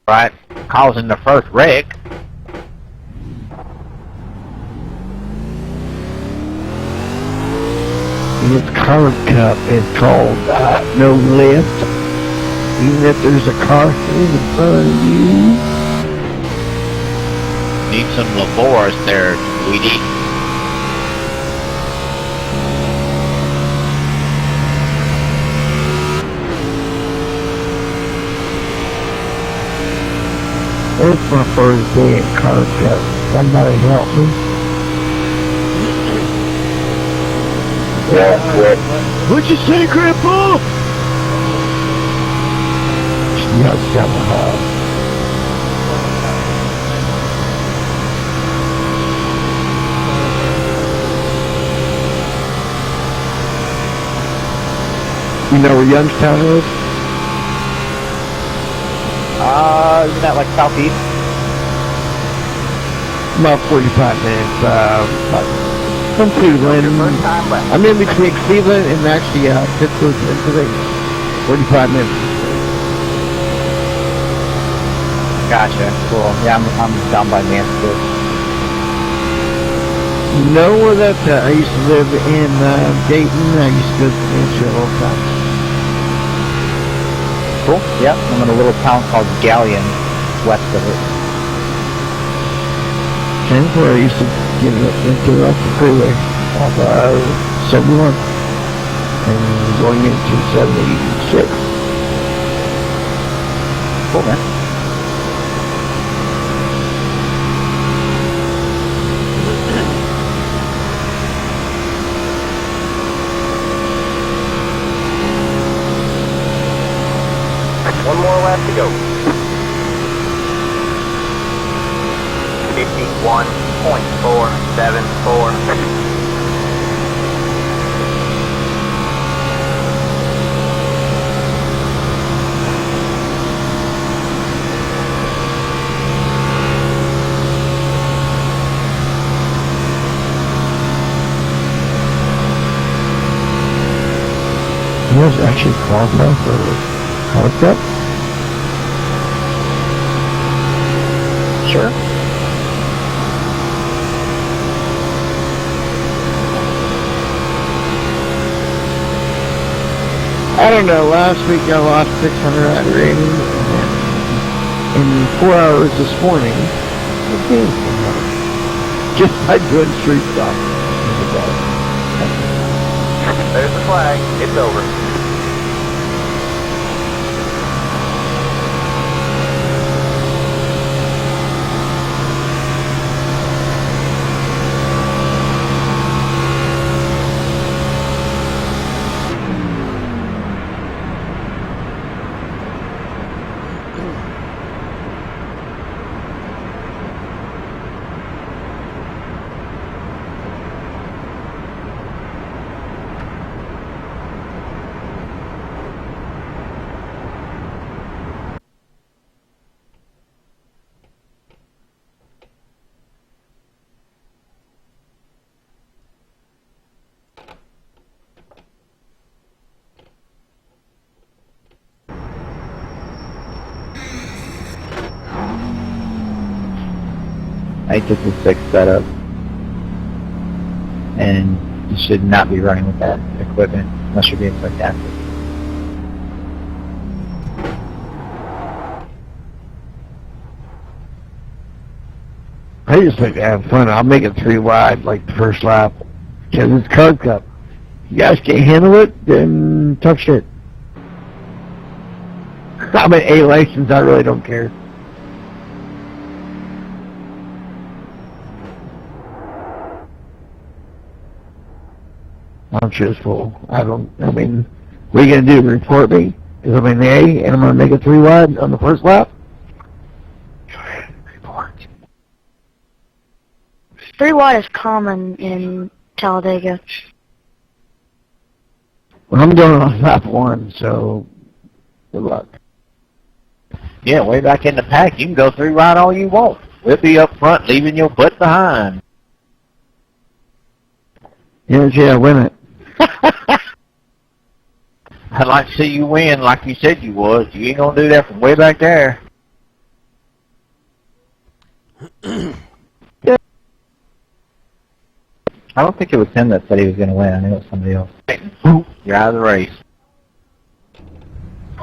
Right, causing the first wreck. This curb cut is called no lift. Even if there's a car in front of you. Need some Laboris there, sweetie. It's my first day at curb cut. Somebody help me. Yeah, quick. What'd you say, Grandpa? Yeah, somehow. You know where Youngstown is? Isn't that like southeast? About 45 minutes, from Cleveland. I'm in between Cleveland and actually, Pittsburgh, Pennsylvania. 45 minutes. Gotcha, cool. Yeah, I'm down by Mansfield. You know where that's at? I used to live in Dayton. I used to go to Mansfield all the time. Cool. Yeah, I'm in a little town called Galleon, west of it. That's where I used to get into off the freeway off 71 and going into 76. Cool, man. One more lap to go. 51.474. You guys actually qualify for Hard Cup? Sure. I don't know, last week I lost 600 at rating, and in 4 hours this morning, I gained 400. Just by doing street stock. There's the flag. It's over. I took the 6 setup, and you should not be running with that equipment unless you're being sarcastic. I just like to have fun. I'll make it 3 wide like the first lap. Because it's Carb Cup. You guys can't handle it, then tough shit. I'm an A license, I really don't care. I'm truthful. I mean, what are you going to do, report me? Because I'm in the A and I'm going to make it 3 wide on the first lap? Go ahead, report. 3 wide is common in Talladega. Well, I'm going on lap 1, so good luck. Yeah, way back in the pack, you can go 3 wide all you want. We'll be up front, leaving your butt behind. Yeah, win it. I'd like to see you win like you said you would. You ain't gonna do that from way back there. I don't think it was him that said he was gonna win. I think it was somebody else. You're out of the race.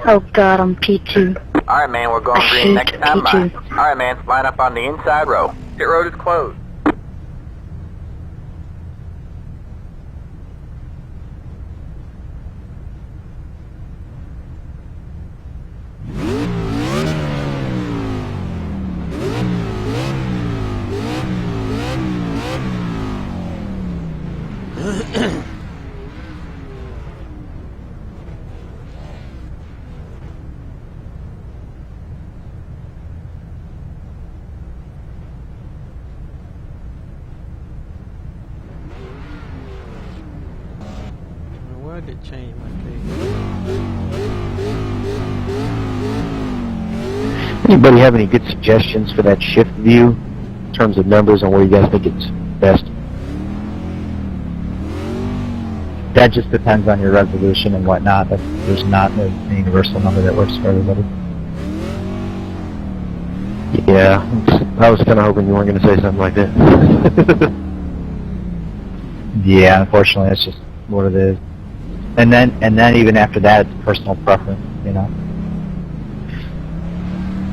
Oh God, I'm P2. Alright, man, we're going I green hate next time by. P2. Alright, man, line up on the inside row. Pit road is closed. Why did it change my case? Anybody have any good suggestions for that shift view in terms of numbers and where you guys think it's best? That just depends on your resolution and whatnot. There's not a universal number that works for everybody. Yeah, I was kind of hoping you weren't going to say something like that. Yeah, unfortunately, that's just what it is. And then even after that, it's personal preference, you know.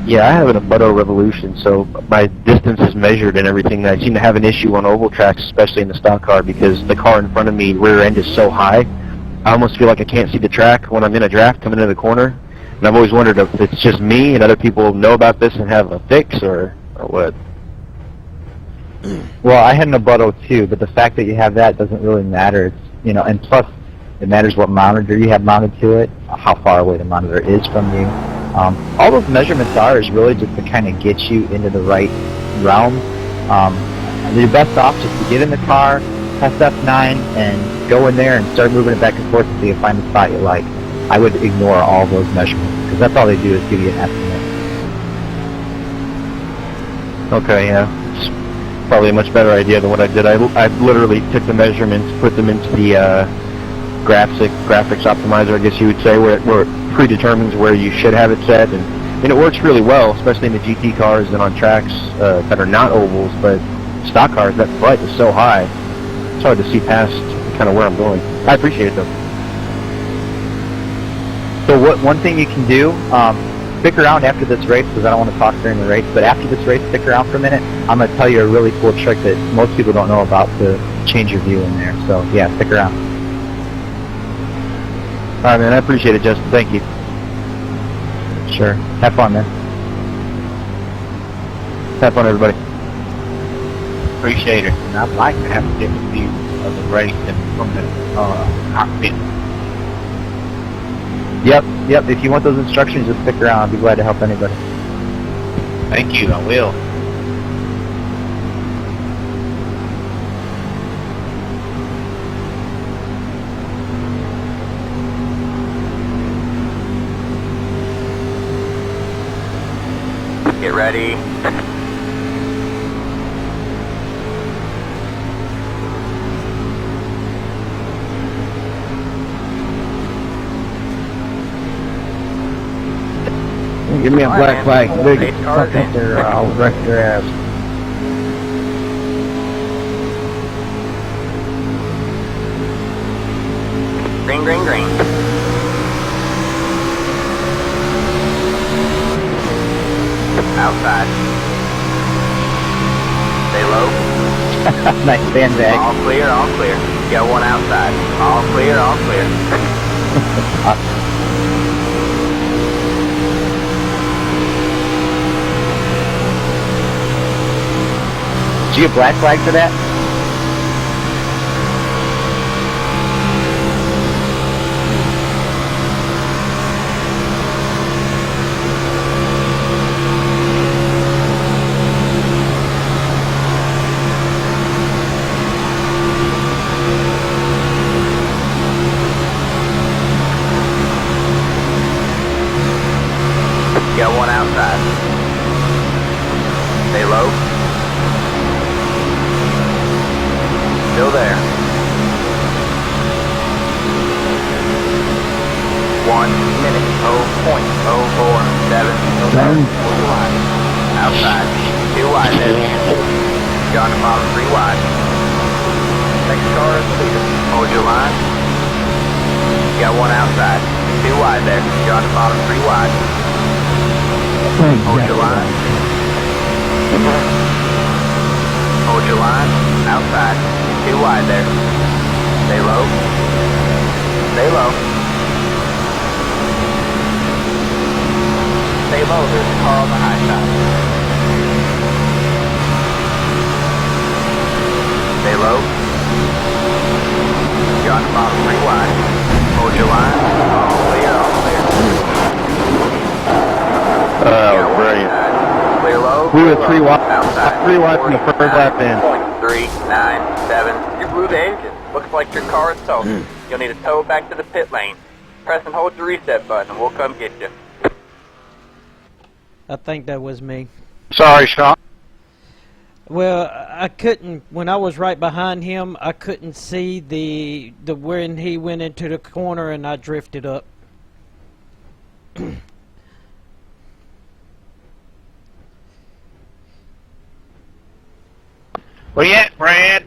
Yeah, I have an Abuto Revolution, so my distance is measured and everything. I seem to have an issue on oval tracks, especially in the stock car, because the car in front of me, rear end, is so high. I almost feel like I can't see the track when I'm in a draft coming into the corner. And I've always wondered if it's just me and other people know about this and have a fix, or what. Well, I had an Abuto too, but the fact that you have that doesn't really matter. It's, you know, and plus, it matters what monitor you have mounted to it, how far away the monitor is from you. All those measurements are is really just to kind of get you into the right realm. Your best option is to get in the car, press F9, and go in there and start moving it back and forth until you find the spot you like. I would ignore all those measurements, because that's all they do is give you an estimate. Okay, yeah. It's probably a much better idea than what I did. I literally took the measurements, put them into the graphics optimizer, I guess you would say, where it predetermines where you should have it set, and it works really well, especially in the GT cars and on tracks that are not ovals, but stock cars, that butt is so high, it's hard to see past kind of where I'm going. I appreciate it, though. So one thing you can do, stick around after this race, because I don't want to talk during the race, but after this race, stick around for a minute. I'm going to tell you a really cool trick that most people don't know about to change your view in there. So yeah, stick around. All right, man, I appreciate it, Justin. Thank you. Sure. Have fun, man. Have fun, everybody. Appreciate it. And I'd like to have a different view of the race and from the cockpit. Yep. If you want those instructions, just stick around. I'll be glad to help anybody. Thank you. I will. Get ready. Give me a black flag. Big Eight fuck cars up in. there, I'll wreck your ass. Green, green, green. Outside. Nice sandbag. All clear, all clear. Got one outside. All clear, all clear. Did you get black flag for that? Got one outside. Stay low. Still there. 1 minute. 0.047. Done. Outside. 2 wide there. John the bottom, 3 wide. Next car is leader. Hold your line. Got one outside. 2 wide there. John the bottom, 3 wide. Hold your line. Hold your line. Outside. 2 wide there. Stay low. Stay low. Stay low. There's a car on the high side. Stay low. John the bottom, 3 wide. Hold your line. All clear, all clear. Oh, brilliant. Clear low. We were clear 3 low. wide, Outside. 3 wide from the first lap in. 0.397. You blew the engine. Looks like your car is totaled. You'll need to tow back to the pit lane. Press and hold the reset button and we'll come get you. I think that was me. Sorry, Sean. Well, I couldn't, when I was right behind him, I couldn't see the when he went into the corner and I drifted up. Where you at, Brad?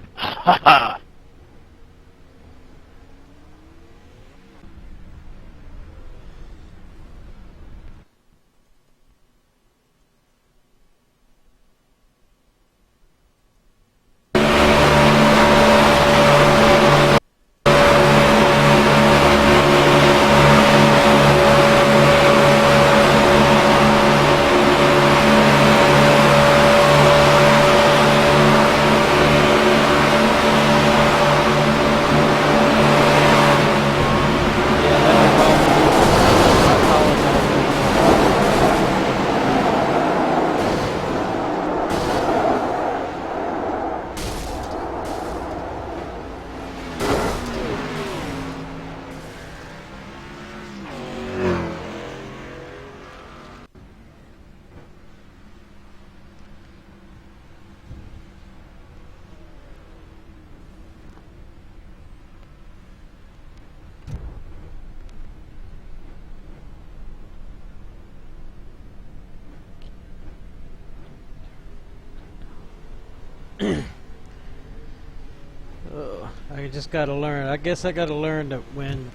I just gotta learn. I guess I gotta learn that when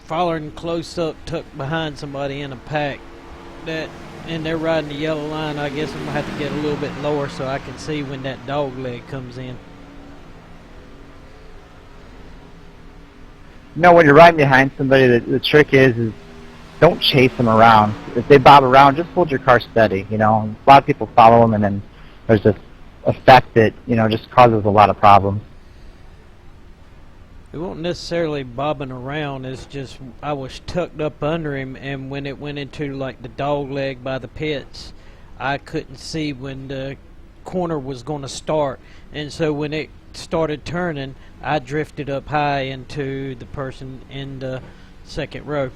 following close up, tucked behind somebody in a pack, and they're riding the yellow line, I guess I'm gonna have to get a little bit lower so I can see when that dog leg comes in. No, when you're riding behind somebody, the trick is don't chase them around. If they bob around, just hold your car steady. You know, a lot of people follow them, and then there's this effect that just causes a lot of problems. It won't necessarily bobbing around. It's just I was tucked up under him, and when it went into like the dog leg by the pits, I couldn't see when the corner was going to start, and so when it started turning, I drifted up high into the person in the second row.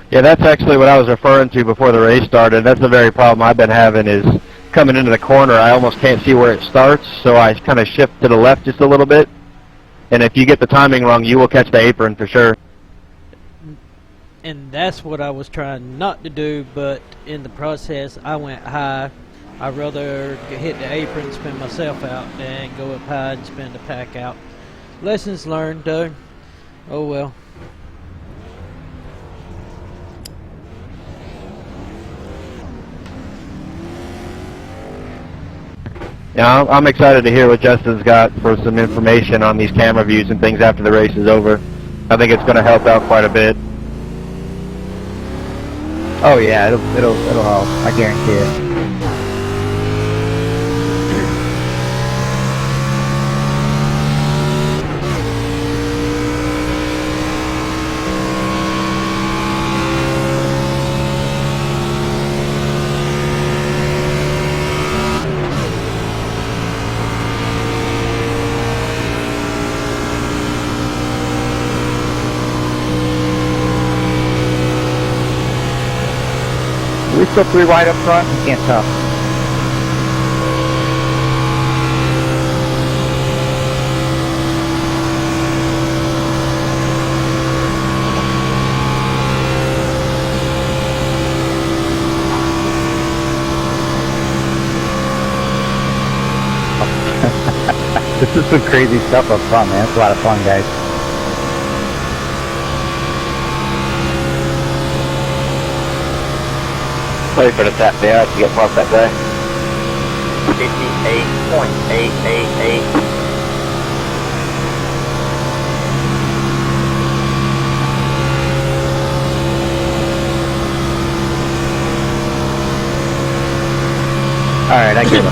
Yeah, that's actually what I was referring to before the race started. That's the very problem I've been having is coming into the corner, I almost can't see where it starts, so I kind of shift to the left just a little bit. And if you get the timing wrong, you will catch the apron for sure. And that's what I was trying not to do, but in the process, I went high. I'd rather hit the apron, spin myself out, than go up high and spin the pack out. Lessons learned, though. Oh well. Yeah, I'm excited to hear what Justin's got for some information on these camera views and things after the race is over. I think it's going to help out quite a bit. Oh yeah, it'll help. I guarantee it. Are we still 3 wide up front? I can't tell. This is some crazy stuff up front, man. It's a lot of fun, guys. Ready for the tap there to get past that guy. 58.888. Alright, I get it.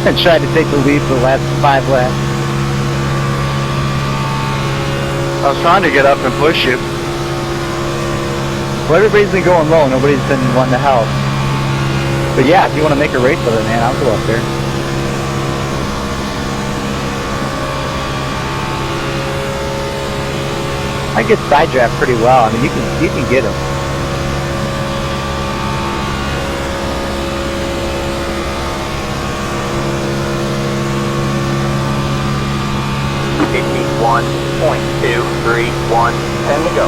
I tried to take the lead for the last 5 laps. I was trying to get up and push you. Well, everybody's been going low. Nobody's been wanting to help. But yeah, if you want to make a race of it, man, I'll go up there. I get side draft pretty well. I mean, you can get them. .231, 10 to go.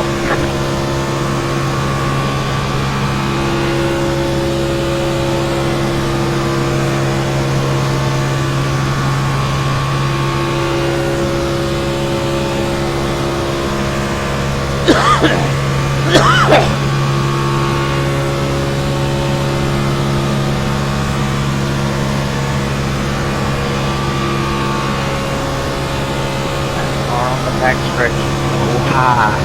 On the back stretch. Ah.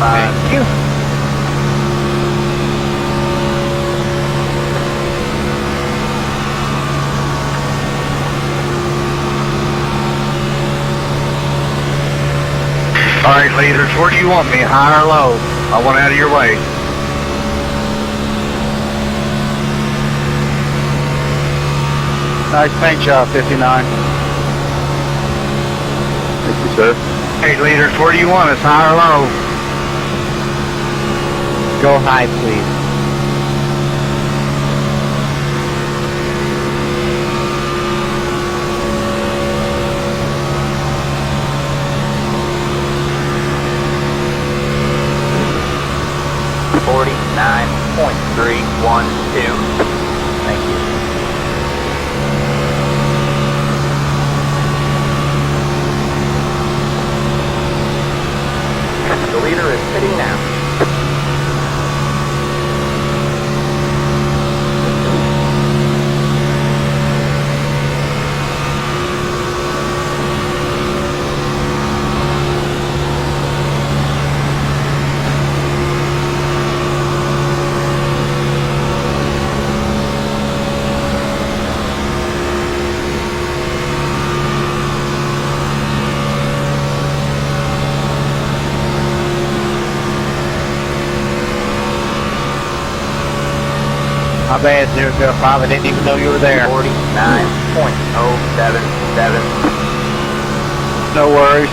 Thank you. All right, leaders, where do you want me, high or low? I want out of your way. Nice paint job, 59. Thank you, sir. Hey, leaders, where do you want us, high or low? Go high, please. .312. Thank you. The leader is sitting now. My bad, 005. I didn't even know you were there. 49.077. No worries.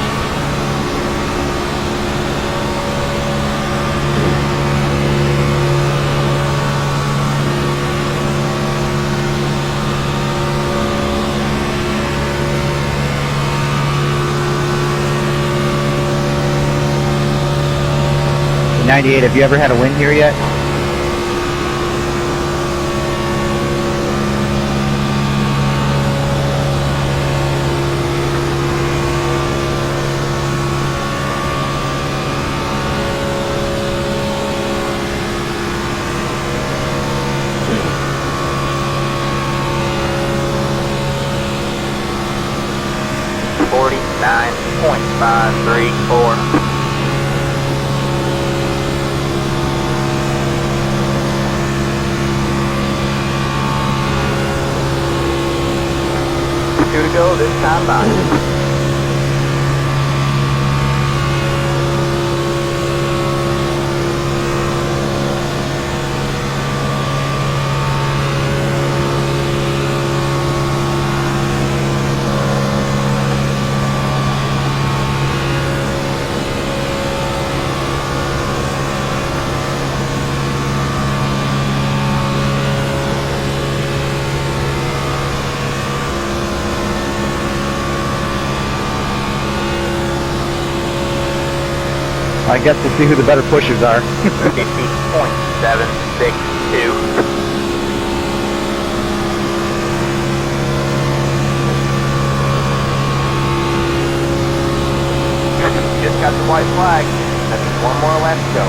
Now 98, have you ever had a win here yet? .534. Two to go this time by. I guess we'll see who the better pushers are. 50.762. Just got the white flag. That means one more lap to go.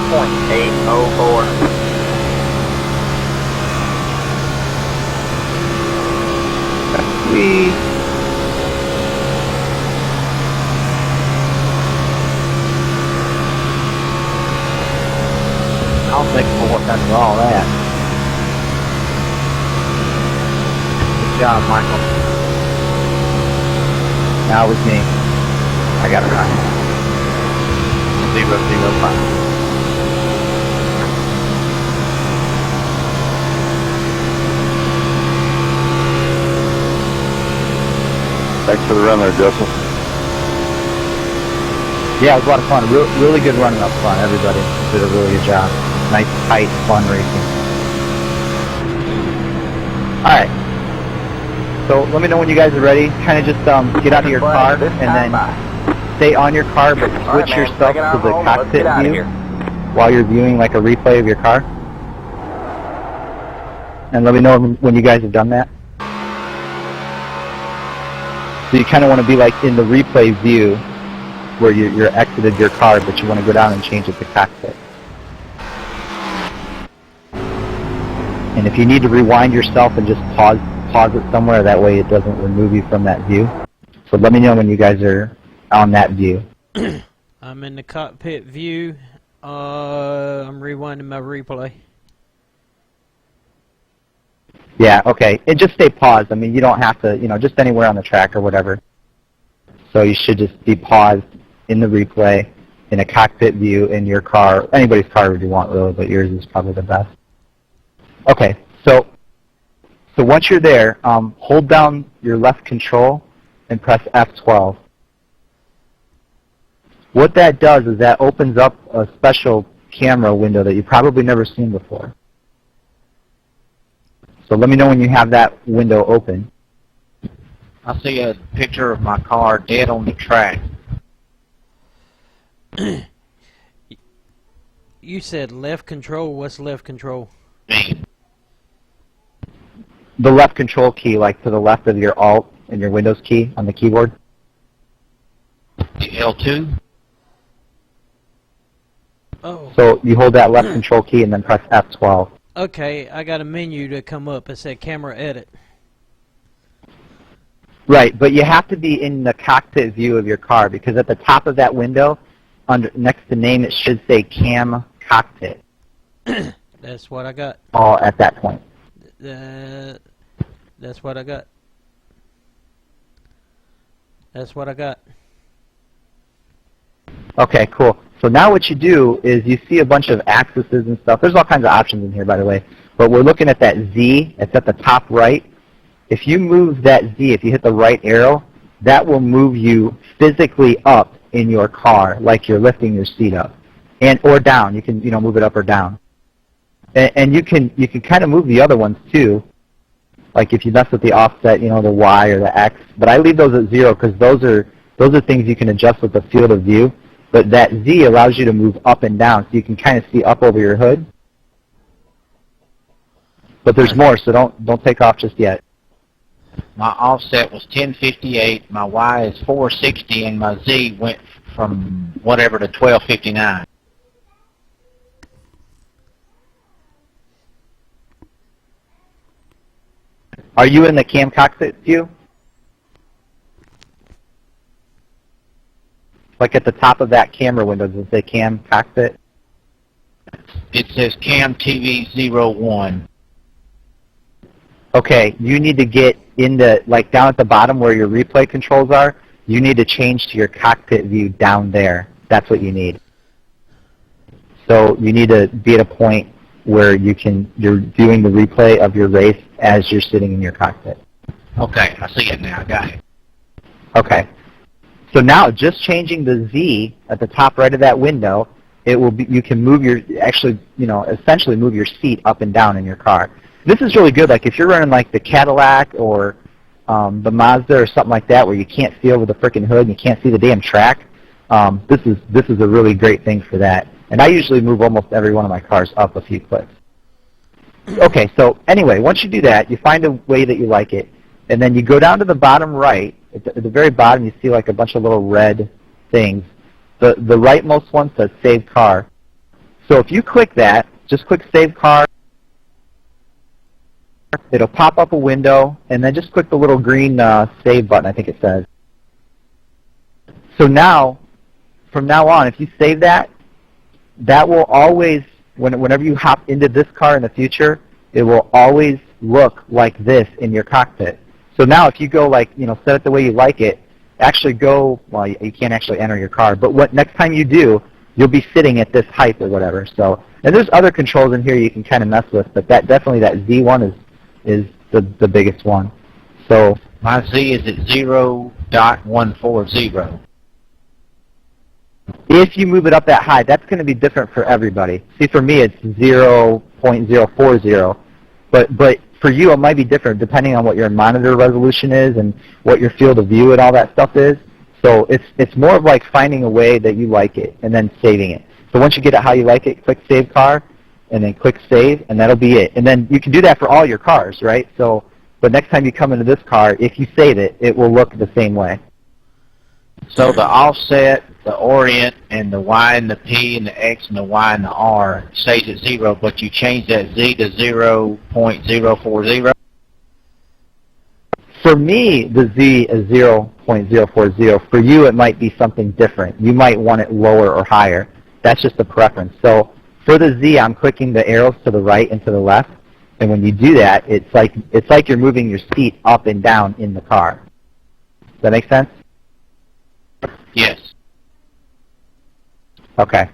.804. We I'll take more after all that. Good job, Michael. Now with me. I got it right. 005. Thanks for the run there, Justin. Yeah, it was a lot of fun. Really good running up front. Everybody did a really good job. Nice, tight, fun racing. All right. So let me know when you guys are ready. Kind of just get out of your car and then stay on your car, but switch yourself to the cockpit view while you're viewing like a replay of your car. And let me know when you guys have done that. So you kind of want to be like in the replay view where you're exited your car, but you want to go down and change it to cockpit. And if you need to rewind yourself and just pause it somewhere, that way it doesn't remove you from that view. So let me know when you guys are on that view. I'm in the cockpit view. I'm rewinding my replay. Yeah, okay. And just stay paused. I mean, you don't have to, just anywhere on the track or whatever. So you should just be paused in the replay, in a cockpit view, in your car, anybody's car would you want really, but yours is probably the best. Okay, so once you're there, hold down your left control and press F12. What that does is that opens up a special camera window that you've probably never seen before. So let me know when you have that window open. I see a picture of my car dead on the track. You said left control. What's left control? Me. The left control key, like to the left of your Alt and your Windows key on the keyboard. L2? Oh. So you hold that left control key and then press F12. Okay, I got a menu to come up. It said camera edit. Right, but you have to be in the cockpit view of your car because at the top of that window, next to name, it should say Cam Cockpit. That's what I got. All at that point. That's what I got. That's what I got. Okay, cool. So now what you do is you see a bunch of axes and stuff. There's all kinds of options in here, by the way. But we're looking at that Z. It's at the top right. If you move that Z, if you hit the right arrow, that will move you physically up in your car, like you're lifting your seat up, and or down. You can move it up or down, and you can kind of move the other ones too. Like if you mess with the offset, the Y or the X. But I leave those at 0 because those are things you can adjust with the field of view. But that Z allows you to move up and down, so you can kind of see up over your hood. But there's more, so don't take off just yet. My offset was 1058, my Y is 460, and my Z went from whatever to 1259. Are you in the cam cockpit view? Like at the top of that camera window, does it say cam cockpit? It says Cam TV 01. Okay, you need to get into, like down at the bottom where your replay controls are, you need to change to your cockpit view down there. That's what you need. So you need to be at a point where you're viewing the replay of your race as you're sitting in your cockpit. Okay, I see it now, I got it. Okay. So now just changing the Z at the top right of that window, it will be, you can move your, essentially move your seat up and down in your car. This is really good, like if you're running like the Cadillac or the Mazda or something like that where you can't see over the frickin' hood and you can't see the damn track, this is a really great thing for that. And I usually move almost every one of my cars up a few clicks. Okay, so anyway, once you do that, you find a way that you like it, and then you go down to the bottom right. At the very bottom, you see like a bunch of little red things. The rightmost one says Save Car. So if you click that, just click Save Car. It'll pop up a window, and then just click the little green Save button, I think it says. So now, from now on, if you save that, that will always, whenever you hop into this car in the future, it will always look like this in your cockpit. So now if you go like, set it the way you like it, actually go, well, you can't actually enter your car, but next time you do, you'll be sitting at this height or whatever. So, and there's other controls in here you can kind of mess with, but definitely that Z one is the biggest one. So My Z is at 0.140. if you move it up that high, that's going to be different for everybody. See, for me, it's 0.040, but for you, it might be different depending on what your monitor resolution is and what your field of view and all that stuff is. So it's more of like finding a way that you like it and then saving it. So once you get it how you like it, click Save Car, and then click Save, and that'll be it. And then you can do that for all your cars, right? So, but next time you come into this car, if you save it, it will look the same way. So the offset, the orient, and the Y and the P and the X and the Y and the R stays at 0, but you change that Z to 0.040? For me, the Z is 0.040. For you, it might be something different. You might want it lower or higher. That's just a preference. So for the Z, I'm clicking the arrows to the right and to the left. And when you do that, it's like you're moving your seat up and down in the car. Does that make sense? Yes. Okay.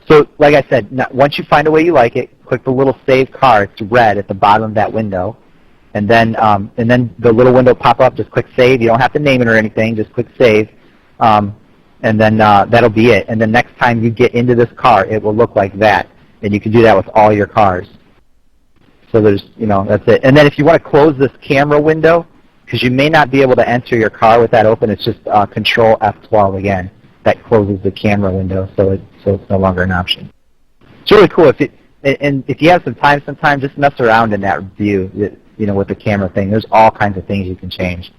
So like I said, once you find a way you like it, click the little Save Car. It's red at the bottom of that window. And then the little window pop up, just click Save. You don't have to name it or anything. Just click Save. And then that'll be it. And then next time you get into this car, it will look like that. And you can do that with all your cars. So there's, that's it. And then if you want to close this camera window, because you may not be able to enter your car with that open, it's just Control F12 again. That closes the camera window, so it's no longer an option. It's really cool. And if you have some time sometime, just mess around in that view, with the camera thing. There's all kinds of things you can change.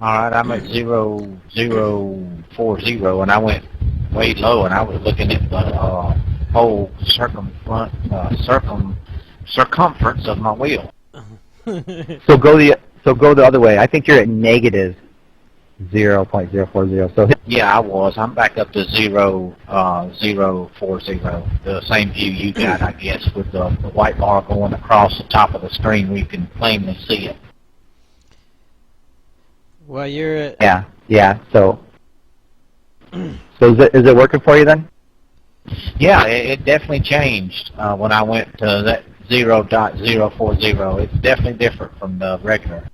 All right, I'm at 0.040, and I went way low, and I was looking at the whole circumference of my wheel. So go the other way. I think you're at negative 0.040. So Yeah, I was. I'm back up to 0.040. The same view you got, I guess, with the white bar going across the top of the screen where you can plainly see it. Well, you're at, Yeah. So is it working for you then? Yeah, it definitely changed when I went to that 0.040. It's definitely different from the regular.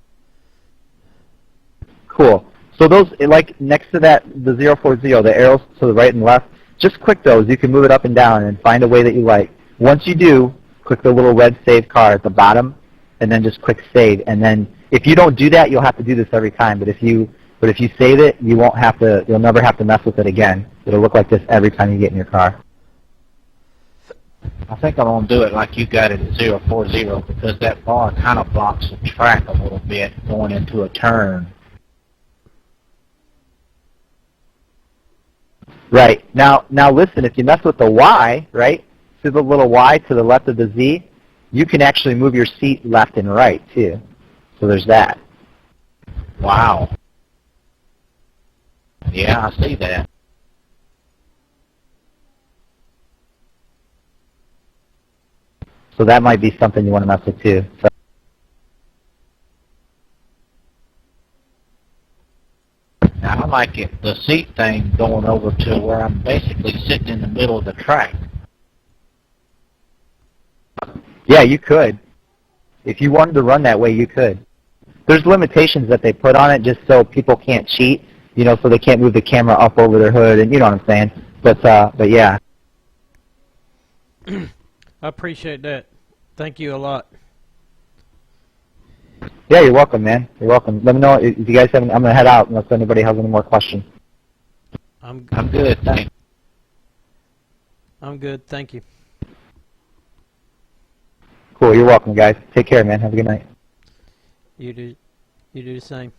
Cool. So those, like next to that, the 040, the arrows to the right and left, just click those. You can move it up and down and find a way that you like. Once you do, click the little red save car at the bottom, and then just click save. And then if you don't do that, you'll have to do this every time. But if you save it, you won't have to. You'll never have to mess with it again. It'll look like this every time you get in your car. I think I'm going to do it like you got it at 040 because that bar kind of blocks the track a little bit going into a turn. Right. Now listen, if you mess with the Y, right, see the little Y to the left of the Z, you can actually move your seat left and right, too. So there's that. Wow. Yeah, I see that. So that might be something you want to mess with, too. So, Now, I like it, the seat thing going over to where I'm basically sitting in the middle of the track. yeah, you could. If you wanted to run that way, you could. There's limitations that they put on it just so people can't cheat, so they can't move the camera up over their hood, and you know what I'm saying. But yeah. I appreciate that. Thank you a lot. Yeah, you're welcome, man. You're welcome. Let me know if you guys have. I'm gonna head out unless anybody has any more questions. I'm good, thanks. I'm good. Thank you. Cool. You're welcome, guys. Take care, man. Have a good night. You do the same.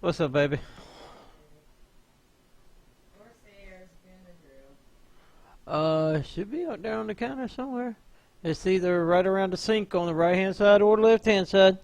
What's up, baby? Should be out there on the counter somewhere. It's either right around the sink on the right-hand side or the left-hand side.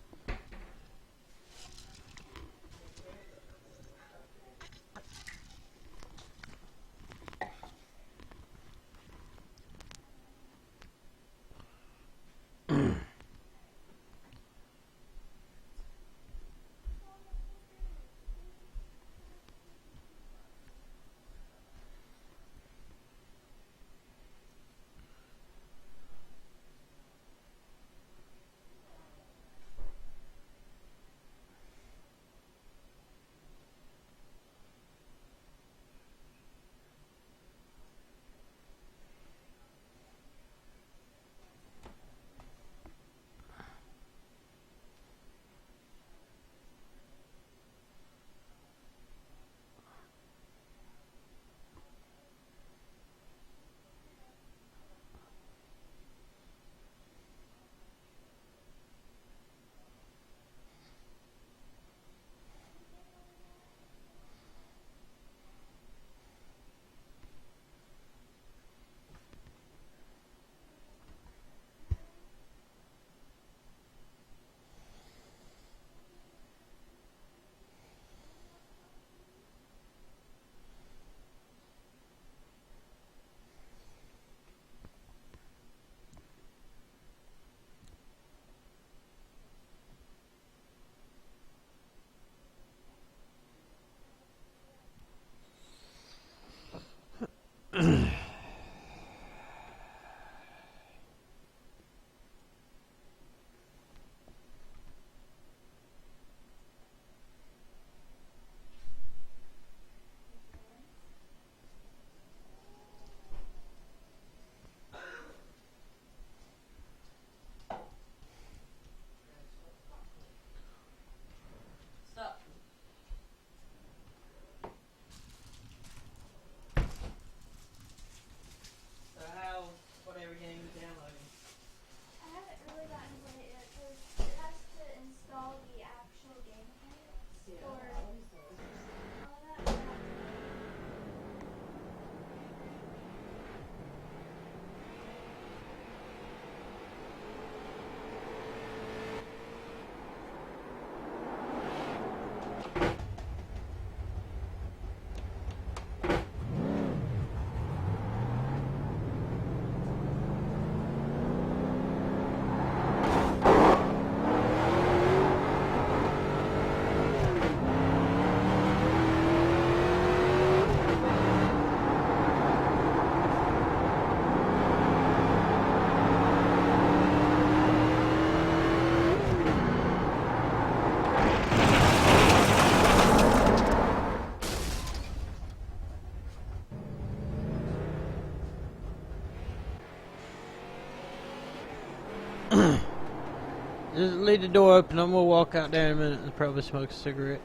Just leave the door open. I'm gonna walk out there in a minute and probably smoke a cigarette.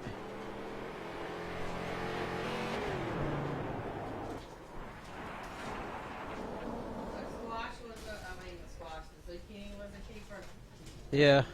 Yeah.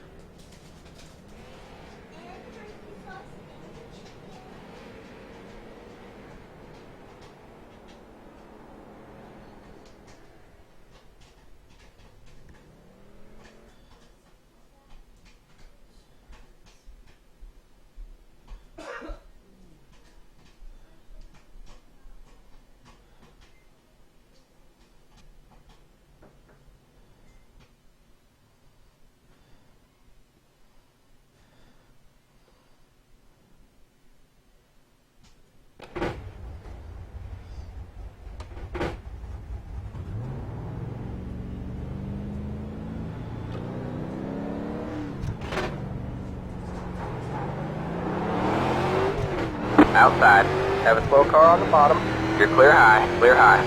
Outside. Have a slow car on the bottom. You're clear high. Clear high.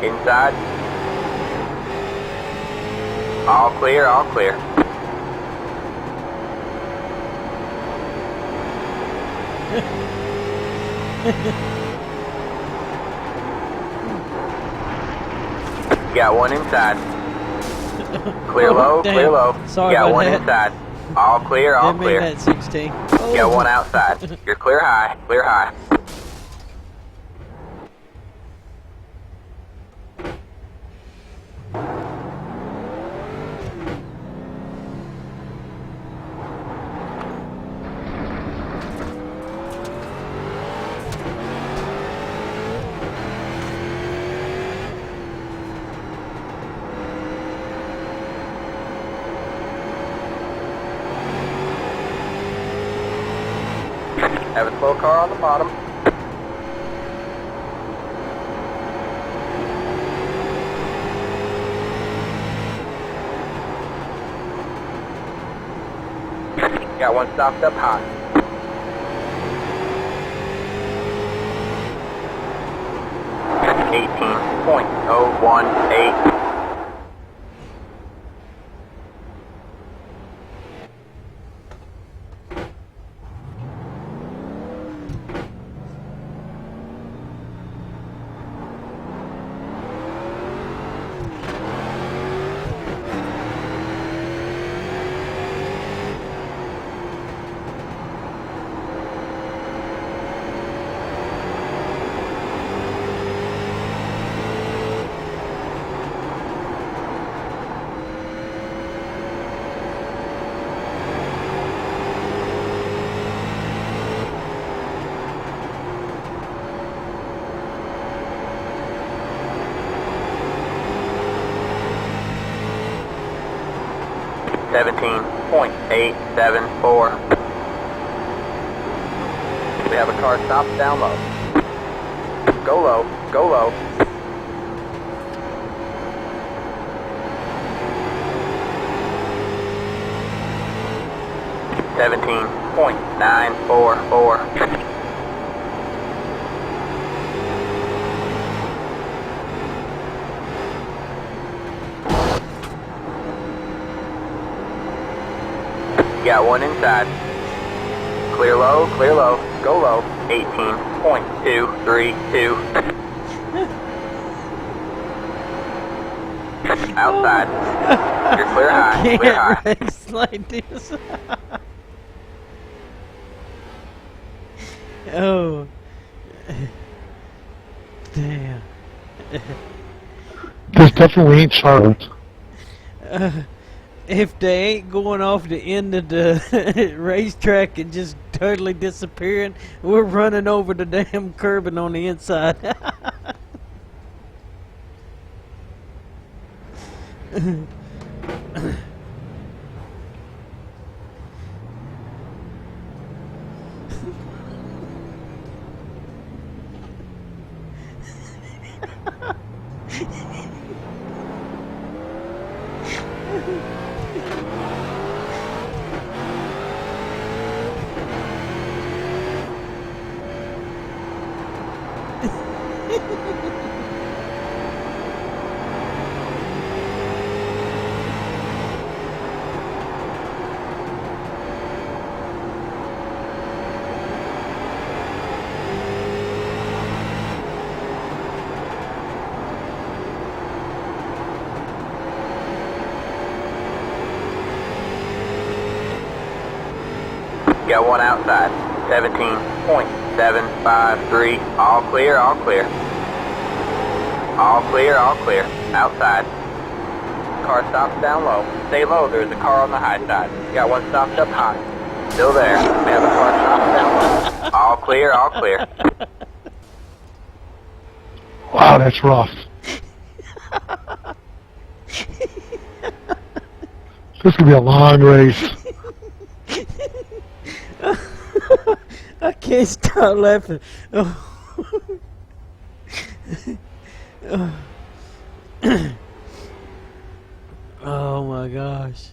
Inside. All clear, all clear. Got one inside. Clear low, Damn. clear low. Sorry Got about one that. inside. All clear, all Didn't mean clear. that 16. Got one outside. You're clear high, clear high. Have a slow car on the bottom. Got one stopped up high. .018. .874. We have a car stopped down low. Go low, go low. .944. Got one inside. Clear low, go low. 18.232. Outside. You're clear high, clear high. Can't race like this. Oh. Damn. This definitely ain't Charlotte. If they ain't going off the end of the racetrack and just totally disappearing, we're running over the damn curbing on the inside. Got one outside. 17.753. All clear, all clear. All clear, all clear. Outside. Car stops down low. Stay low, there's a car on the high side. Got one stopped up high. Still there. We have a car stopped down low. All clear, all clear. Wow, that's rough. This could be a long race. I can't stop laughing. Oh my gosh.